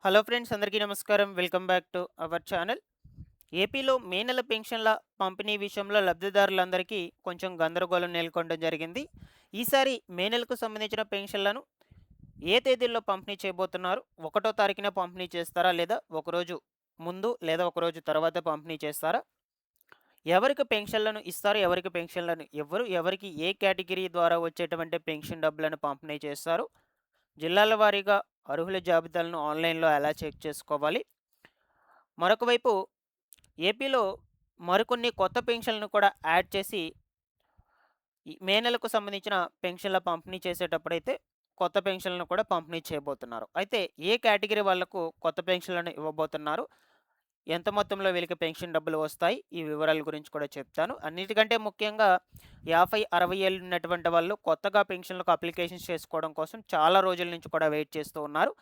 Hello friends, అందరికీ నమస్కారం. Welcome back to our channel. ఏపీలో మే నెల పెన్షన్ల పంపిణీ విషయంలో లబ్ధిదారులందరికీ కొంచెం గందరగోళం నెలకొనడం జరిగింది. ఈసారి మే నెలకు సంబంధించిన పెన్షన్లను ఏ తేదీల్లో పంపిణీ చేయబోతున్నారు? 1 తారీఖున పంపిణీ చేస్తారా? లేదా ఒకరోజు ముందు లేదా ఒకరోజు తర్వాత పంపిణీ చేస్తారా? ఎవరికి పెన్షన్లను ఇస్తారు? ఎవరికి పెన్షన్లను ఇవ్వరు? ఎవరికి ఏ కేటగిరీ ద్వారా వచ్చేటువంటి పెన్షన్ డబ్బులను పంపిణీ చేస్తారు? జిల్లాల వారీగా అర్హుల జాబితాలను ఆన్‌లైన్‌లో ఎలా చెక్ చేసుకోవాలి? మరొక వైపు ఏపీలో మరికొన్ని కొత్త పెన్షన్‌లను కూడా యాడ్ చేసి ఈ మే నెలకు సంబంధించిన పెన్షన్‌ల పంపిణీ చేసేటప్పుడైతే కొత్త పెన్షన్‌లను కూడా పంపిణీ చేయబోతున్నారు. అయితే ఏ కేటగిరీ వాళ్ళకు కొత్త పెన్షన్‌లను ఇవ్వబోతున్నారు? ఎంత మొత్తంలో వీళ్ళకి పెన్షన్ డబ్బులు వస్తాయి? ఈ వివరాల గురించి కూడా చెప్తాను. అన్నిటికంటే ముఖ్యంగా 50, 60 ఏళ్ళు ఉన్నటువంటి వాళ్ళు కొత్తగా పెన్షన్‌లకు అప్లికేషన్స్ చేసుకోవడం కోసం చాలా రోజుల నుంచి కూడా వెయిట్ చేస్తూ ఉన్నారు.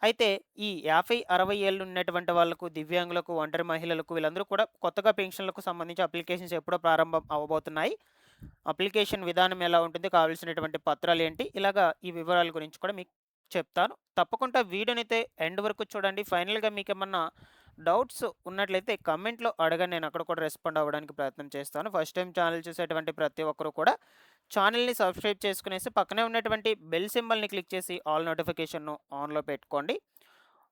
అయితే ఈ 50, 60 ఏళ్ళు ఉన్నటువంటి వాళ్ళకు, దివ్యాంగులకు, ఒంటరి మహిళలకు వీళ్ళందరూ కూడా కొత్తగా పెన్షన్‌లకు సంబంధించి అప్లికేషన్స్ ఎప్పుడో ప్రారంభం అవ్వబోతున్నాయి. అప్లికేషన్ విధానం ఎలా ఉంటుంది? కావాల్సినటువంటి పత్రాలేంటి? ఇలాగా ఈ వివరాల గురించి కూడా మీకు చెప్తాను. తప్పకుండా వీడియోనైతే ఎండ్ వరకు చూడండి. ఫైనల్‌గా మీకేమన్నా డౌట్స్ ఉన్నట్లయితే కామెంట్‌లో అడగండి. నేను అక్కడ కూడా రెస్పాండ్ అవ్వడానికి ప్రయత్నం చేస్తాను. ఫస్ట్ టైమ్ ఛానల్ చూసేటువంటి ప్రతి ఒక్కరు కూడా ఛానల్‌ని సబ్స్క్రైబ్ చేసుకునేసి పక్కనే ఉన్నటువంటి బెల్ సింబల్‌ని క్లిక్ చేసి ఆల్ నోటిఫికేషన్‌ను ఆన్‌లో పెట్టుకోండి.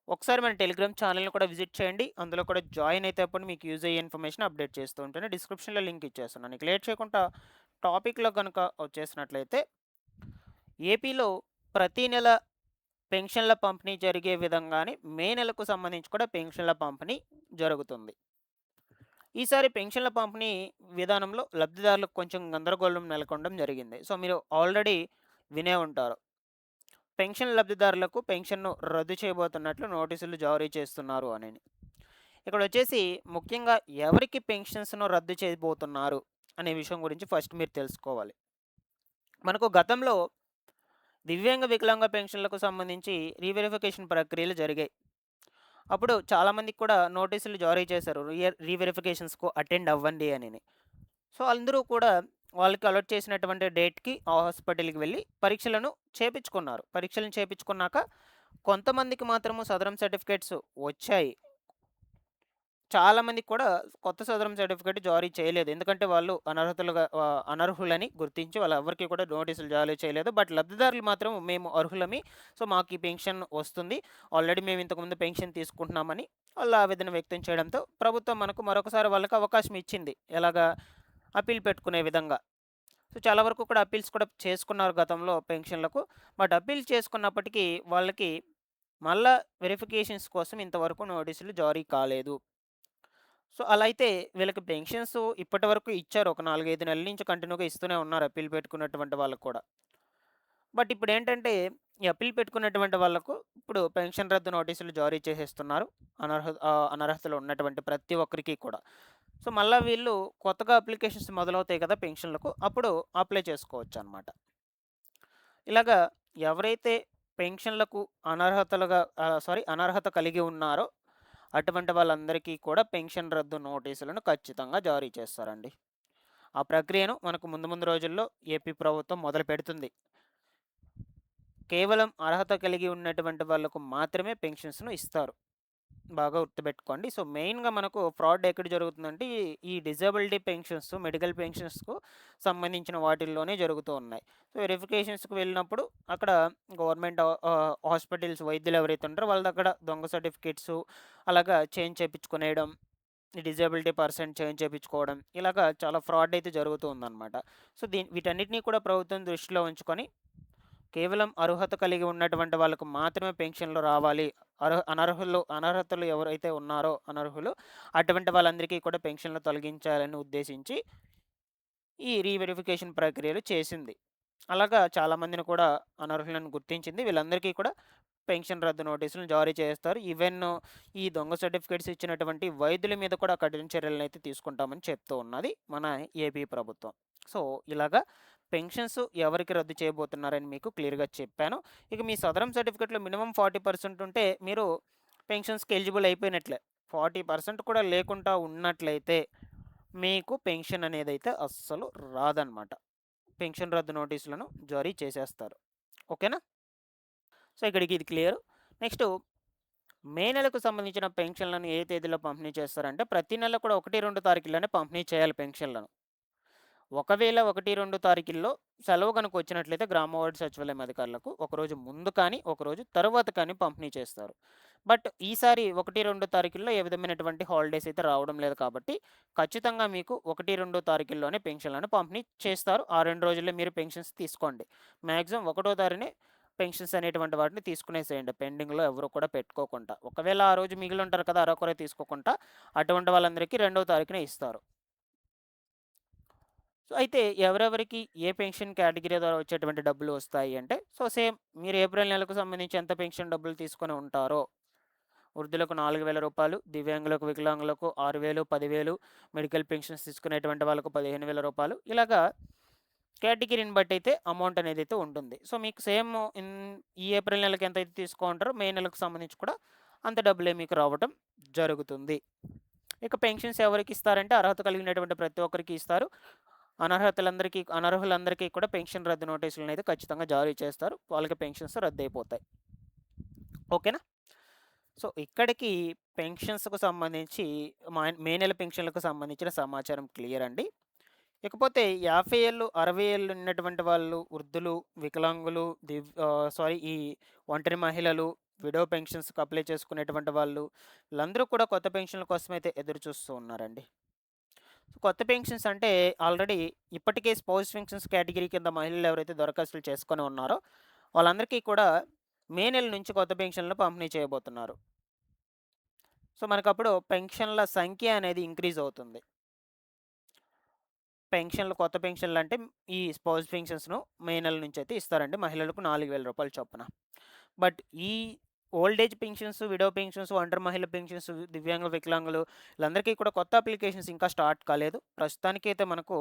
ఒకసారి మన టెలిగ్రామ్ ఛానల్‌ని కూడా విజిట్ చేయండి. అందులో కూడా జాయిన్ అయితే అప్పుడు మీకు యూజ్ అయ్యే ఇన్ఫర్మేషన్ అప్డేట్ చేస్తూ ఉంటాను. డిస్క్రిప్షన్‌లో లింక్ ఇచ్చేస్తున్నాను. ఇక లేట్ చేయకుండా టాపిక్‌లో గనుక వచ్చేసినట్లయితే ఏపీలో ప్రతి నెల పెన్షన్ల పంపిణీ జరిగే విధంగానే మే నెలకు సంబంధించి కూడా పెన్షన్ల పంపిణీ జరుగుతుంది. ఈసారి పెన్షన్ల పంపిణీ విధానంలో లబ్ధిదారులకు కొంచెం గందరగోళం నెలకొనడం జరిగింది. సో, మీరు ఆల్రెడీ వినే ఉంటారు. పెన్షన్ లబ్ధిదారులకు పెన్షన్‌ను రద్దు చేయబోతున్నట్లు నోటీసులు జారీ చేస్తున్నారు అనని. ఇక్కడొచ్చేసి ముఖ్యంగా ఎవరికి పెన్షన్స్‌ను రద్దు చేయబోతున్నారు అనే విషయం గురించి ఫస్ట్ మీరు తెలుసుకోవాలి. మనకు గతంలో దివ్యాంగ, వికలాంగ పెన్షన్‌లకు సంబంధించి రీవెరిఫికేషన్ ప్రక్రియలు జరిగాయి. అప్పుడు చాలామందికి కూడా నోటీసులు జారీ చేశారు. రీవెరిఫికేషన్స్‌కు అటెండ్ అవ్వండి అనని. సో, అందరూ కూడా వాళ్ళకి అలొట్ చేసినటువంటి డేట్‌కి ఆ హాస్పిటల్‌కి వెళ్లి పరీక్షలను చేపించుకున్నారు. పరీక్షలను చేపించుకున్నాక కొంతమందికి మాత్రము సదరం సర్టిఫికేట్స్ వచ్చాయి. చాలా మందికి కూడా కొత్త సదరం సర్టిఫికేట్ జారీ చేయలేదు. ఎందుకంటే వాళ్ళు అనర్హులని గుర్తించి వాళ్ళెవ్వరికీ కూడా నోటీసులు జారీ చేయలేదు. బట్ లబ్ధిదారులు మాత్రం మేము అర్హులమి. సో, మాకు ఈ పెన్షన్ వస్తుంది. ఆల్రెడీ మేము ఇంతకుముందు పెన్షన్ తీసుకుంటున్నామని వాళ్ళు ఆవేదన వ్యక్తం చేయడంతో ప్రభుత్వం మనకు మరొకసారి వాళ్ళకి అవకాశం ఇచ్చింది. ఎలాగా? అప్పీల్ పెట్టుకునే విధంగా. సో, చాలా వరకు కూడా అప్పీల్స్ కూడా చేసుకున్నారు గతంలో పెన్షన్‌లకు. బట్ అప్పీల్ చేసుకున్నప్పటికీ వాళ్ళకి మళ్ళా వెరిఫికేషన్స్ కోసం ఇంతవరకు నోటీసులు జారీ కాలేదు. సో, అలా అయితే వీళ్ళకి పెన్షన్స్ ఇప్పటివరకు ఇచ్చారు. ఒక 4, 5 నెలల నుంచి కంటిన్యూగా ఇస్తూనే ఉన్నారు అప్పీల్ పెట్టుకున్నటువంటి వాళ్ళకి కూడా. బట్ ఇప్పుడేంటంటే, ఈ అప్పీల్ పెట్టుకున్నటువంటి వాళ్ళకు ఇప్పుడు పెన్షన్ రద్దు నోటీసులు జారీ చేసేస్తున్నారు. అనర్హతలో ఉన్నటువంటి ప్రతి ఒక్కరికి కూడా. సో, మళ్ళా వీళ్ళు కొత్తగా అప్లికేషన్స్ మొదలవుతాయి కదా పెన్షన్‌లకు. అప్పుడు అప్లై చేసుకోవచ్చనమాట. ఇలాగా ఎవరైతే పెన్షన్‌లకు అనర్హత కలిగి ఉన్నారో అటువంటి వాళ్ళందరికీ కూడా పెన్షన్ రద్దు నోటీసులను ఖచ్చితంగా జారీ చేస్తారండి. ఆ ప్రక్రియను మనకు ముందు ముందు రోజుల్లో ఏపీ ప్రభుత్వం మొదలుపెడుతుంది. కేవలం అర్హత కలిగి ఉన్నటువంటి వాళ్ళకు మాత్రమే పెన్షన్స్‌ను ఇస్తారు. బాగా గుర్తుపెట్టుకోండి. సో, మెయిన్‌గా మనకు ఫ్రాడ్ ఎక్కడ జరుగుతుందంటే, ఈ డిజబిలిటీ పెన్షన్స్, మెడికల్ పెన్షన్స్‌కు సంబంధించిన వాటిల్లోనే జరుగుతూ ఉన్నాయి. సో, వెరిఫికేషన్స్‌కి వెళ్ళినప్పుడు అక్కడ గవర్నమెంట్ హాస్పిటల్స్ వైద్యులు ఎవరైతే ఉంటారో వాళ్ళ దగ్గర దొంగ సర్టిఫికేట్సు అలాగా చేంజ్ చేపించుకునేయడం, ఈ డిజబిలిటీ పర్సన్ చేంజ్ చేపించుకోవడం, ఇలాగా చాలా ఫ్రాడ్ అయితే జరుగుతూ ఉందన్నమాట. సో, వీటన్నిటిని కూడా ప్రభుత్వం దృష్టిలో ఉంచుకొని కేవలం అర్హత కలిగి ఉన్నటువంటి వాళ్ళకు మాత్రమే పెన్షన్‌లు రావాలి. అనర్హతలు ఎవరైతే ఉన్నారో అనర్హులు, అటువంటి వాళ్ళందరికీ కూడా పెన్షన్‌లు తొలగించాలని ఉద్దేశించి ఈ రీవెరిఫికేషన్ ప్రక్రియలు చేసింది. అలాగా చాలామందిని కూడా అనర్హులను గుర్తించింది. వీళ్ళందరికీ కూడా పెన్షన్ రద్దు నోటీసులను జారీ చేస్తారు. ఈవెన్ ఈ దొంగ సర్టిఫికేట్స్ ఇచ్చినటువంటి వైద్యుల మీద కూడా కఠిన చర్యలనైతే తీసుకుంటామని చెప్తూ ఉన్నది మన ఏపీ ప్రభుత్వం. సో, ఇలాగా పెన్షన్స్ ఎవరికి రద్దు చేయబోతున్నారని మీకు క్లియర్‌గా చెప్పాను. ఇక మీ సదరం సర్టిఫికేట్‌లో మినిమమ్ 40% ఉంటే మీరు పెన్షన్స్‌కి ఎలిజిబుల్ అయిపోయినట్లే. 40% కూడా లేకుండా ఉన్నట్లయితే మీకు పెన్షన్ అనేదైతే అస్సలు రాదనమాట. పెన్షన్ రద్దు నోటీసులను జారీ చేసేస్తారు. ఓకేనా? సో, ఇక్కడికి ఇది క్లియర్. నెక్స్టు మే నెలకు సంబంధించిన పెన్షన్‌లను ఏ తేదీలో పంపిణీ చేస్తారంటే, ప్రతి నెల కూడా 1, 2 తారీఖుల్లోనే పంపిణీ చేయాలి పెన్షన్‌లను. ఒకవేళ 1, 2 తారీఖుల్లో సెలవు గనుక వచ్చినట్లయితే గ్రామ వార్డు సచివాలయం అధికారులకు ఒకరోజు ముందు కానీ, ఒకరోజు తరువాత కానీ పంపిణీ చేస్తారు. బట్ ఈసారి 1, 2 తారీఖుల్లో ఏ విధమైనటువంటి హాలిడేస్ అయితే రావడం లేదు కాబట్టి, ఖచ్చితంగా మీకు 1, 2 తారీఖుల్లోనే పెన్షన్‌లను పంపిణీ చేస్తారు. ఆ 2 రోజుల్లో మీరు పెన్షన్స్ తీసుకోండి. మాక్సిమం ఒకటో తారీఖునే పెన్షన్స్ అనేటువంటి వాటిని తీసుకునేసేయండి. పెండింగ్‌లో ఎవరు కూడా పెట్టుకోకుండా. ఒకవేళ ఆ రోజు మిగిలుంటారు కదా! అరకొర తీసుకోకుండా, అటువంటి వాళ్ళందరికీ రెండో తారీఖునే ఇస్తారు. సో, అయితే ఎవరెవరికి ఏ పెన్షన్ కేటగిరీ ద్వారా వచ్చేటువంటి డబ్బులు వస్తాయి అంటే, సో, సేమ్ మీరు ఏప్రిల్ నెలకు సంబంధించి ఎంత పెన్షన్ డబ్బులు తీసుకొని ఉంటారో, వృద్ధులకు రూ. 4,000, దివ్యాంగులకు, వికలాంగులకు 6,000, 10,000, మెడికల్ పెన్షన్స్ తీసుకునేటువంటి వాళ్ళకు రూ. 15,000 ఇలాగా కేటగిరీని బట్టి అయితే అమౌంట్ అనేది అయితే ఉంటుంది. సో, మీకు సేమ్ ఈ ఏప్రిల్ నెలకి ఎంతైతే తీసుకుంటారో మే నెలకు సంబంధించి కూడా అంత డబ్బులే మీకు రావటం జరుగుతుంది. ఇక పెన్షన్స్ ఎవరికి ఇస్తారంటే అర్హత కలిగినటువంటి ప్రతి ఒక్కరికి ఇస్తారు. అనర్హులందరికీ కూడా పెన్షన్ రద్దు నోటీసులను అయితే ఖచ్చితంగా జారీ చేస్తారు. వాళ్ళకి పెన్షన్స్ రద్దయిపోతాయి. ఓకేనా? సో, ఇక్కడికి పెన్షన్స్‌కు సంబంధించి మే నెల పెన్షన్‌లకు సంబంధించిన సమాచారం క్లియర్ అండి. ఇకపోతే 50 ఏళ్ళు, 60 ఏళ్ళు ఉన్నటువంటి వాళ్ళు, వృద్ధులు, వికలాంగులు, ఈ ఒంటరి మహిళలు, విడో పెన్షన్స్‌కి అప్లై చేసుకునేటువంటి వాళ్ళు, వీళ్ళందరూ కూడా కొత్త పెన్షన్‌ల కోసమైతే ఎదురు చూస్తూ ఉన్నారండి. కొత్త పెన్షన్స్ అంటే ఆల్రెడీ ఇప్పటికే స్పౌస్ పెన్షన్స్ కేటగిరీ కింద మహిళలు ఎవరైతే దరఖాస్తులు చేసుకొని ఉన్నారో, వాళ్ళందరికీ కూడా మే నెల నుంచి కొత్త పెన్షన్‌లు పంపిణీ చేయబోతున్నారు. సో, మనకప్పుడు పెన్షన్‌ల సంఖ్య అనేది ఇంక్రీజ్ అవుతుంది. కొత్త పెన్షన్‌లు అంటే ఈ స్పౌస్ పెన్షన్స్‌ను మే నెల నుంచి అయితే ఇస్తారండి. మహిళలకు రూ. 4,000 చొప్పున. బట్ ఈ old age pensions, widow pensions, ఒంటరి మహిళ పెన్షన్స్, దివ్యాంగులు, వికలాంగులు వీళ్ళందరికీ కూడా కొత్త అప్లికేషన్స్ ఇంకా స్టార్ట్ కాలేదు. ప్రస్తుతానికైతే మనకు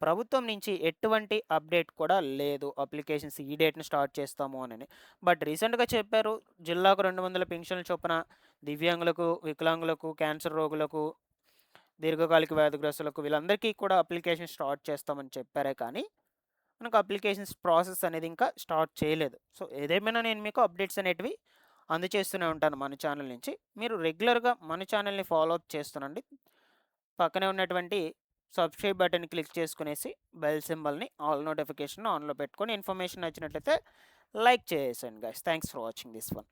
ప్రభుత్వం నుంచి ఎటువంటి అప్డేట్ కూడా లేదు. అప్లికేషన్స్ ఈ డేట్‌ని స్టార్ట్ చేస్తాము అనని. బట్ రీసెంట్‌గా చెప్పారు జిల్లాకు 200 పెన్షన్ల చొప్పున దివ్యాంగులకు, వికలాంగులకు, క్యాన్సర్ రోగులకు, దీర్ఘకాలిక వ్యాధిగ్రస్తులకు వీళ్ళందరికీ కూడా అప్లికేషన్ స్టార్ట్ చేస్తామని చెప్పారే కానీ, మనకు అప్లికేషన్స్ ప్రాసెస్ అనేది ఇంకా స్టార్ట్ చేయలేదు. సో, ఏదేమైనా నేను మీకు అప్డేట్స్ అనేటివి అందజేస్తూనే ఉంటాను మన ఛానల్ నుంచి. మీరు రెగ్యులర్‌గా మన ఛానల్‌ని ఫాలో అప్ చేస్తుండండి. పక్కనే ఉన్నటువంటి సబ్స్క్రైబ్ బటన్ క్లిక్ చేసుకునేసి బెల్ సింబల్‌ని ఆల్ నోటిఫికేషన్ ఆన్‌లో పెట్టుకొని ఇన్ఫర్మేషన్ నచ్చినట్లయితే లైక్ చేసేయండి guys. Thanks for watching this one.